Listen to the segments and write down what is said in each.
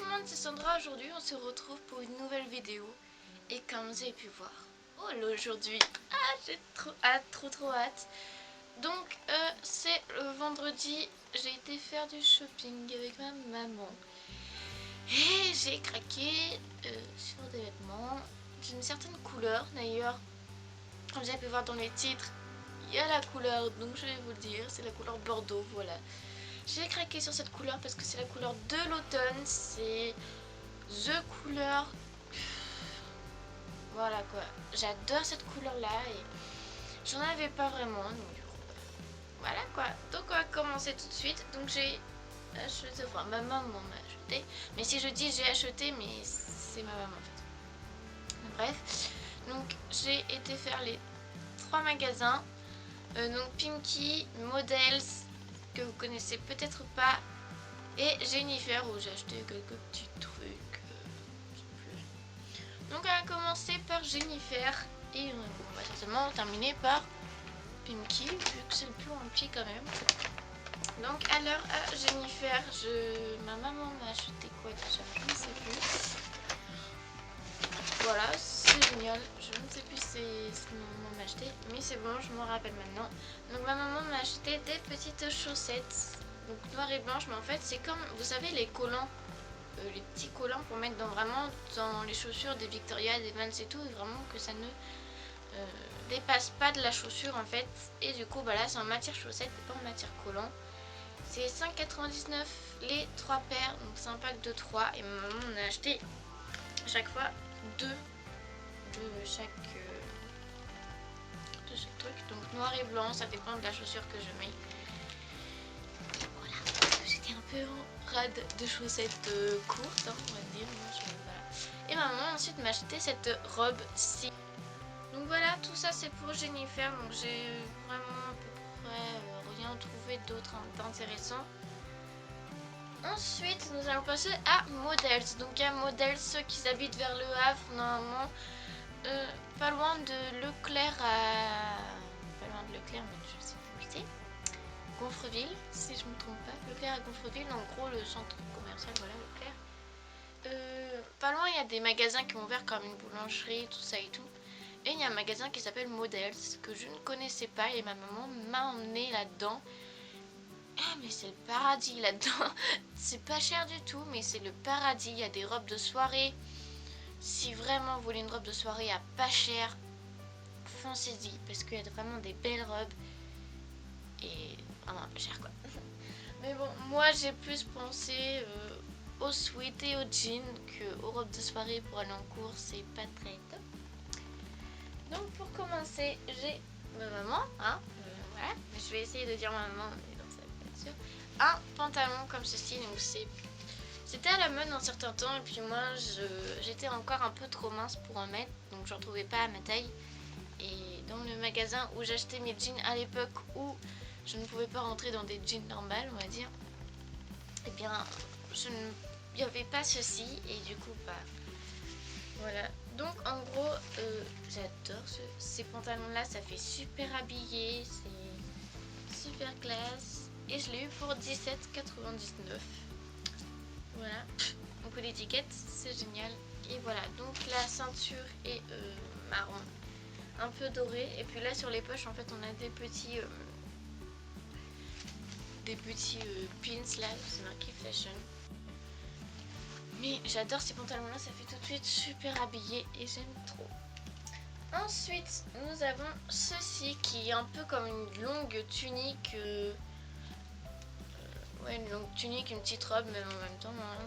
le monde, c'est Sandra. Aujourd'hui on se retrouve pour une nouvelle vidéo. Et comme vous avez pu voir, aujourd'hui, j'ai trop hâte. Donc c'est le vendredi, j'ai été faire du shopping avec ma maman. Et j'ai craqué sur des vêtements d'une certaine couleur. D'ailleurs, comme vous avez pu voir dans les titres, il y a la couleur, donc je vais vous le dire, c'est la couleur bordeaux, voilà. J'ai craqué sur cette couleur parce que c'est la couleur de l'automne, c'est the couleur. Voilà quoi, j'adore cette couleur là et j'en avais pas vraiment, donc du coup, voilà quoi. Donc on va commencer tout de suite. Donc j'ai acheté, enfin ma maman m'a acheté, mais si je dis j'ai acheté, mais c'est ma maman en fait. Bref, donc j'ai été faire les 3 magasins, donc Pinky, Models, que vous connaissez peut-être pas, et Jennifer où j'ai acheté quelques petits trucs. Donc on va commencer par Jennifer et on va certainement terminer par Pinky vu que c'est le plus rempli quand même. Donc alors à Jennifer, ma maman m'a acheté quoi déjà, je ne sais plus. Voilà, c'est génial, je ne sais plus ce que ma maman m'a acheté, mais c'est bon, je m'en rappelle maintenant. Donc ma maman m'a acheté des petites chaussettes, donc noires et blanches, mais en fait c'est comme, vous savez, les collants, les petits collants pour mettre vraiment dans les chaussures des Victoria, des Vans et tout, et vraiment que ça ne dépasse pas de la chaussure en fait. Et du coup bah là c'est en matière chaussette et pas en matière collant. C'est 5,99 les 3 paires, donc c'est un pack de 3, et ma maman on a acheté à chaque fois 2 de chaque truc, donc noir et blanc, ça dépend de la chaussure que je mets. Voilà, j'étais un peu en rade de chaussettes courtes, hein, on va dire. Voilà. Et ma maman ensuite m'a acheté cette robe-ci. Donc voilà, tout ça c'est pour Jennifer, donc j'ai vraiment à peu près rien trouvé d'autre d'intéressant. Ensuite, nous allons passer à Models. Donc à Models, ceux qui habitent vers Le Havre, normalement, pas loin de Leclerc pas loin de Leclerc, mais je sais plus où c'est. Gonfreville, si je me trompe pas. Leclerc à Gonfreville, en gros le centre commercial, voilà, Leclerc. Pas loin, il y a des magasins qui ont ouvert comme une boulangerie, tout ça et tout. Et il y a un magasin qui s'appelle Models, que je ne connaissais pas, et ma maman m'a emmené là-dedans. Ah mais c'est le paradis là-dedans. C'est pas cher du tout, mais c'est le paradis. Il y a des robes de soirée. Si vraiment vous voulez une robe de soirée à pas cher, foncez-y, parce qu'il y a vraiment des belles robes. Et vraiment pas cher quoi. Mais bon, moi j'ai plus pensé aux sweats et aux jeans qu'aux robes de soirée pour aller en cours. C'est pas très top. Donc pour commencer, j'ai ma maman, hein, voilà. Je vais essayer de dire ma maman, mais non, ça va pas être sûr. Un pantalon comme ceci, donc c'était à la mode un certain temps, et puis moi j'étais encore un peu trop mince pour en mettre, donc je ne retrouvais pas à ma taille. Et dans le magasin où j'achetais mes jeans à l'époque où je ne pouvais pas rentrer dans des jeans normales, on va dire, et bien il n'y avait pas ceci, et du coup bah voilà. Donc en gros j'adore ces pantalons là, ça fait super habillé, c'est super classe, et je l'ai eu pour 17,99. Voilà, donc l'étiquette c'est génial. Et voilà, donc la ceinture est marron, un peu doré, et puis là sur les poches en fait on a des petits pins là, c'est marqué fashion. Mais j'adore ces pantalons là, ça fait tout de suite super habillé et j'aime trop. Ensuite nous avons ceci qui est un peu comme une longue tunique, ouais, une longue tunique, une petite robe, mais en même temps hein,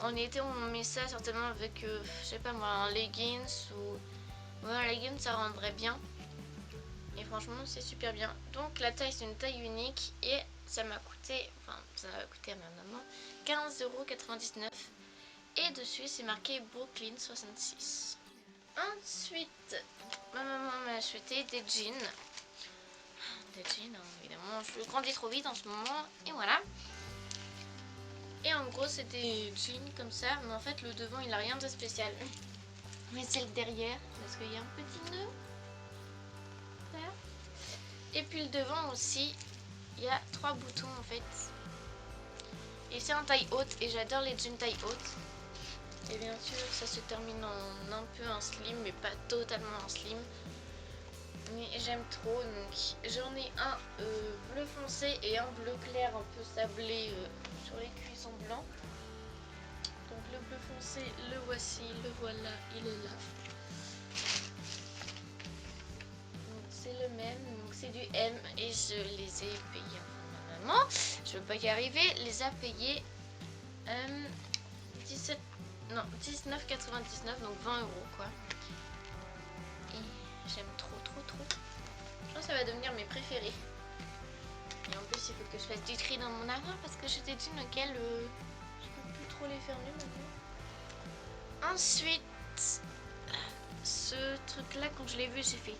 en été on met ça certainement avec je sais pas moi, un leggings ou un leggings, ça rendrait bien. Et franchement c'est super bien. Donc la taille c'est une taille unique et ça m'a coûté, enfin ça m'a coûté à ma maman 15,99 €. Et dessus c'est marqué Brooklyn 66. Ensuite ma maman m'a acheté des jeans. Des jeans hein, évidemment, je grandis trop vite en ce moment. Et voilà. Et en gros c'est des jeans comme ça, mais en fait le devant il a rien de spécial. Mais c'est le derrière, parce qu'il y a un petit nœud. Voilà. Et puis le devant aussi, il y a 3 boutons en fait. Et c'est en taille haute et j'adore les jeans taille haute. Et bien sûr ça se termine en un peu en slim mais pas totalement en slim. Mais j'aime trop, donc j'en ai un bleu foncé et un bleu clair un peu sablé sur les cuisses en blanc. Donc le bleu foncé, le voici, le voilà, il est là. C'est le même, donc c'est du M et je les ai payés. Maman, je veux pas y arriver, les a payés 17, non 19,99, donc 20 € quoi. Et j'aime trop. Je pense que ça va devenir mes préférés. Et en plus il faut que je fasse du tri dans mon armoire parce que j'ai des jeans auxquels je peux plus trop les fermer maintenant. Ensuite, ce truc là quand je l'ai vu j'ai fait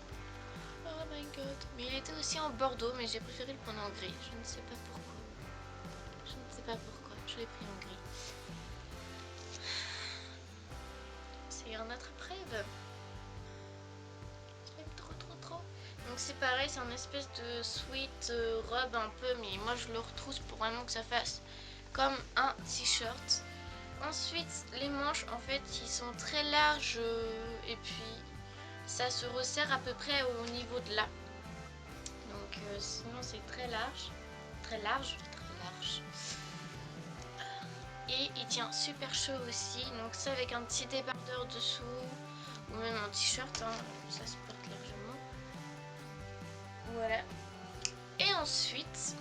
oh my god. Mais il était aussi en bordeaux mais j'ai préféré le prendre en gris. Je ne sais pas pourquoi. Je l'ai pris en gris. C'est un autre rêve. Je l'aime trop. Donc c'est pareil, c'est un espèce de sweat robe un peu, mais moi je le retrousse pour vraiment que ça fasse comme un t-shirt. Ensuite les manches en fait ils sont très larges et puis ça se resserre à peu près au niveau de là. Donc sinon c'est très large. Et il tient super chaud aussi, donc c'est avec un petit débardeur dessous ou même un t-shirt, hein, ça se porte largement. Voilà. Et ensuite,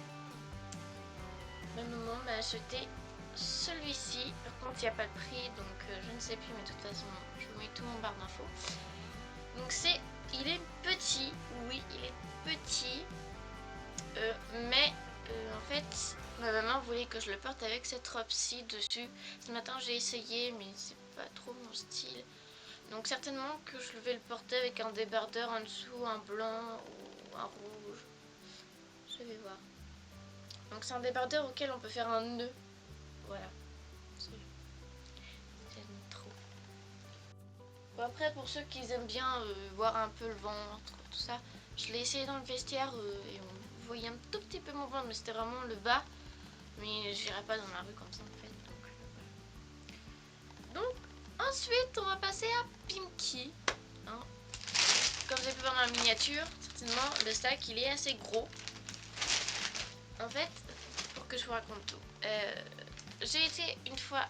ma maman m'a acheté celui-ci. Par contre, il n'y a pas de prix, donc je ne sais plus, mais de toute façon, je vous mets tout en barre d'infos. Donc il est petit, oui, il est petit, mais en fait, ma maman voulait que je le porte avec cette robe-ci dessus. Ce matin, j'ai essayé, mais c'est pas trop mon style. Donc certainement que je vais le porter avec un débardeur en dessous, un blanc ou un rouge. Je vais voir. Donc c'est un débardeur auquel on peut faire un nœud. Voilà. J'aime trop. Bon, après pour ceux qui aiment bien voir un peu le ventre, tout ça, je l'ai essayé dans le vestiaire et on voyait un tout petit peu mon ventre, mais c'était vraiment le bas. Mais j'irai pas dans la rue comme ça en fait. Donc ensuite on va passer à Pimkie. Hein. Comme vous avez pu voir dans la miniature, certainement le sac il est assez gros. En fait, pour que je vous raconte tout, j'ai été une fois,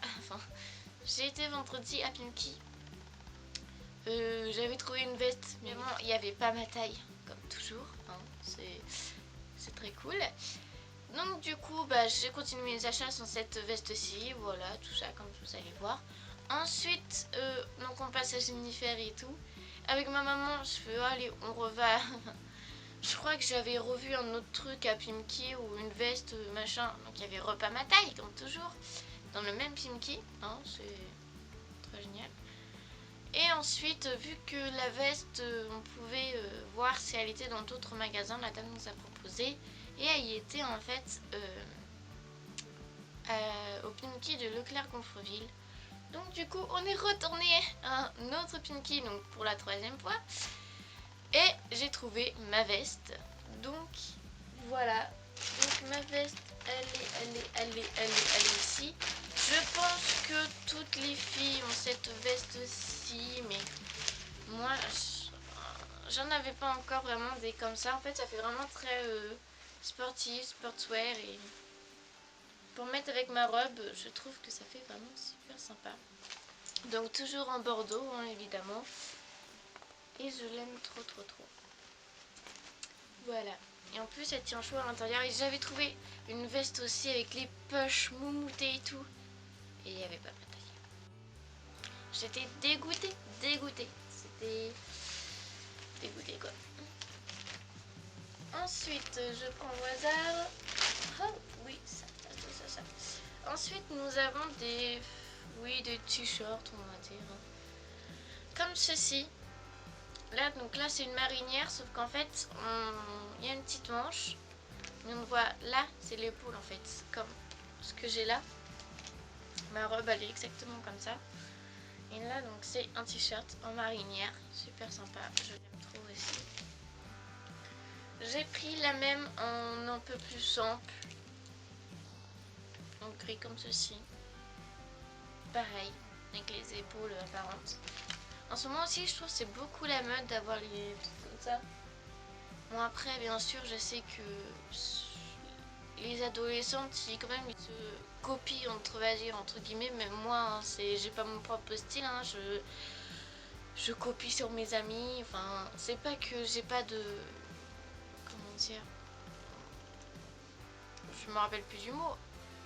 j'ai été vendredi à Pimkie. J'avais trouvé une veste, mais vraiment il n'y avait pas ma taille, comme toujours. Hein, c'est très cool. Donc du coup, j'ai continué mes achats sur cette veste-ci, voilà, tout ça comme vous allez voir. Ensuite, donc on passe à Jennifer et tout. Avec ma maman, je fais allez, on reva. Je crois que j'avais revu un autre truc à Pimkie ou une veste machin, donc il y avait repas ma taille comme toujours, dans le même Pimkie, hein, c'est très génial. Et ensuite, vu que la veste, on pouvait voir si elle était dans d'autres magasins, la dame nous a proposé. Et elle y était en fait au Pimkie de Leclerc-Gonfreville. Donc du coup, on est retourné à un autre Pimkie, donc pour la 3e fois. Et j'ai trouvé ma veste. Donc voilà. Donc ma veste, elle est ici. Je pense que toutes les filles ont cette veste-ci, mais moi, j'en avais pas encore vraiment des comme ça. En fait, ça fait vraiment très sportif, sportswear. Et pour mettre avec ma robe, je trouve que ça fait vraiment super sympa. Donc toujours en bordeaux, hein, évidemment. Et je l'aime trop. Voilà. Et en plus, elle tient chaud à l'intérieur. Et j'avais trouvé une veste aussi avec les poches moumoutées et tout. Et il n'y avait pas ma taille. J'étais dégoûtée. C'était dégoûté quoi. Ensuite, je prends au hasard. Oh oui, ça. Ensuite, nous avons des t-shirts, on va dire. Comme ceci. Là, donc là, c'est une marinière, sauf qu'en fait, il y a une petite manche. Mais on voit là, c'est l'épaule en fait, comme ce que j'ai là. Ma robe, elle est exactement comme ça. Et là, donc, c'est un t-shirt en marinière, super sympa, je l'aime trop aussi. J'ai pris la même en un peu plus simple. Donc gris comme ceci. Pareil, avec les épaules apparentes. En ce moment aussi, je trouve que c'est beaucoup la mode d'avoir les trucs comme ça. Bon, après, bien sûr, je sais que les adolescentes, quand même, ils se copient entre guillemets, mais moi, hein, j'ai pas mon propre style, hein, je copie sur mes amis. Enfin, c'est pas que j'ai pas de... Comment dire? Je me rappelle plus du mot,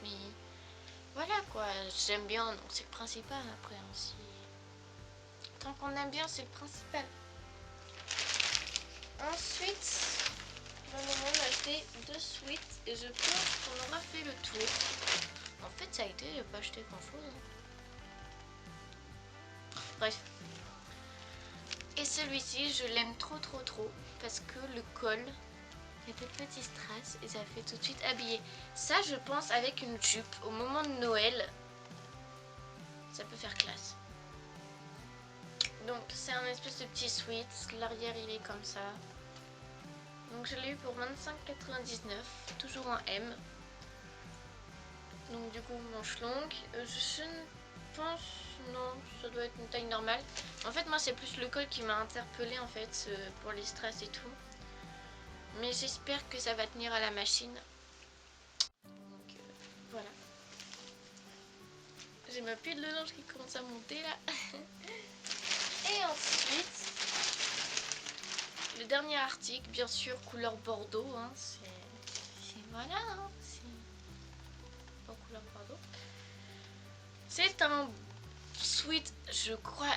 mais voilà quoi, j'aime bien, donc c'est le principal après aussi. Tant qu'on aime bien, c'est le principal. Ensuite, ma maman m'a acheté 2 sweats et je pense qu'on aura fait le tour. En fait, ça a été, j'ai pas acheté grand chose. Bref. Et celui-ci, je l'aime trop parce que le col, il y a des petits strass et ça fait tout de suite habillé. Ça, je pense, avec une jupe au moment de Noël, ça peut faire classe. Donc, c'est un espèce de petit sweat. L'arrière, il est comme ça. Donc, je l'ai eu pour 25,99, toujours en M. Donc, du coup, manche longue. Je ne pense... Non, ça doit être une taille normale. En fait, moi, c'est plus le col qui m'a interpellée, en fait, pour les strass et tout. Mais j'espère que ça va tenir à la machine. Donc, voilà. J'ai ma pile de linge qui commence à monter, là. Et ensuite, le dernier article, bien sûr, couleur bordeaux. Hein, c'est voilà, hein, c'est en couleur bordeaux. C'est un sweat, je crois.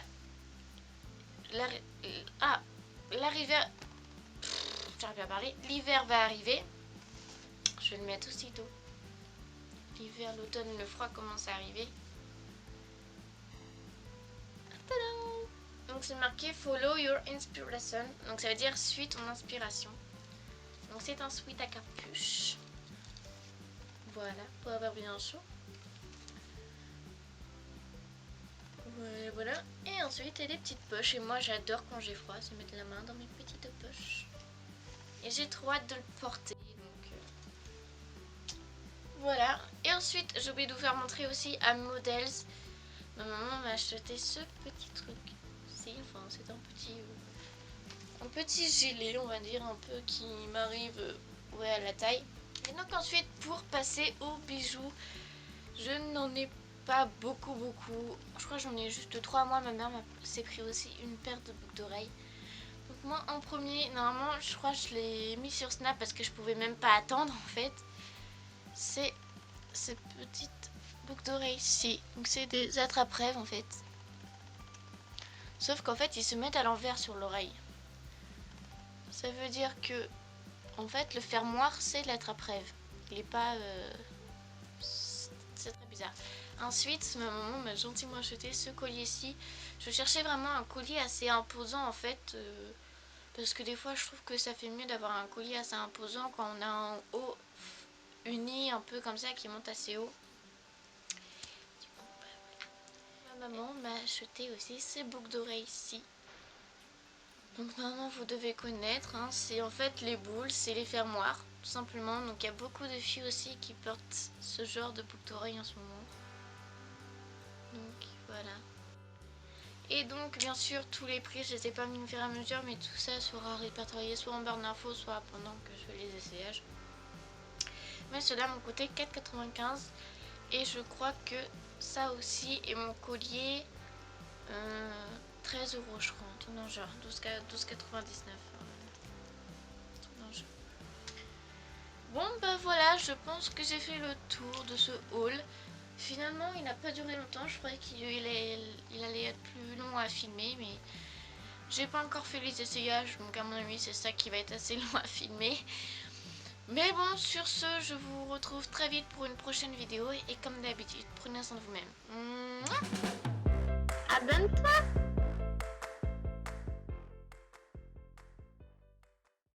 L'hiver. J'arrive pas à parler. L'hiver va arriver. Je vais le mettre aussitôt. L'hiver, l'automne, le froid commence à arriver. Tadam! Donc c'est marqué Follow your inspiration. Donc ça veut dire suis ton inspiration. Donc c'est un sweat à capuche. Voilà, pour avoir bien chaud. Voilà. Et ensuite il y a des petites poches. Et moi j'adore quand j'ai froid, se mettre la main dans mes petites poches. Et j'ai trop hâte de le porter. Donc voilà. Et ensuite j'ai oublié de vous faire montrer aussi à Models. Ma maman m'a acheté ce petit truc. Enfin c'est un petit gilet, on va dire, un peu qui m'arrive ouais, à la taille. Et donc ensuite, pour passer aux bijoux, je n'en ai pas beaucoup. Je crois que j'en ai juste 3. Moi, ma mère s'est pris aussi une paire de boucles d'oreilles. Donc moi, en premier, normalement, je crois que je l'ai mis sur Snap parce que je pouvais même pas attendre, en fait. C'est ces petites boucles d'oreilles-ci. Donc c'est des attrape-rêves, en fait. Sauf qu'en fait, ils se mettent à l'envers sur l'oreille. Ça veut dire que, en fait, le fermoir, c'est l'attrape-rêve. Il est pas... C'est très bizarre. Ensuite, ma maman m'a gentiment acheté ce collier-ci. Je cherchais vraiment un collier assez imposant, en fait. Parce que des fois, je trouve que ça fait mieux d'avoir un collier assez imposant quand on a un haut uni, un peu comme ça, qui monte assez haut. Ma maman m'a acheté aussi ces boucles d'oreilles-ci. Donc normalement vous devez connaître, hein, c'est en fait les boules, c'est les fermoirs, tout simplement. Donc il y a beaucoup de filles aussi qui portent ce genre de boucles d'oreilles en ce moment. Donc voilà. Et donc bien sûr tous les prix, je les ai pas mis au fur et à mesure, mais tout ça sera répertorié soit en barre d'infos, soit pendant que je fais les essayages. Mais cela m'ont coûté 4,95 € et je crois que ça aussi et mon collier 13 € je crois, tout dans le genre, 12,99 €. Bon bah voilà, je pense que j'ai fait le tour de ce haul. Finalement il n'a pas duré longtemps, je croyais qu'il allait être plus long à filmer, mais j'ai pas encore fait les essayages, donc à mon avis c'est ça qui va être assez long à filmer. Mais bon, sur ce, je vous retrouve très vite pour une prochaine vidéo et comme d'habitude, prenez soin de vous-même. Abonne-toi!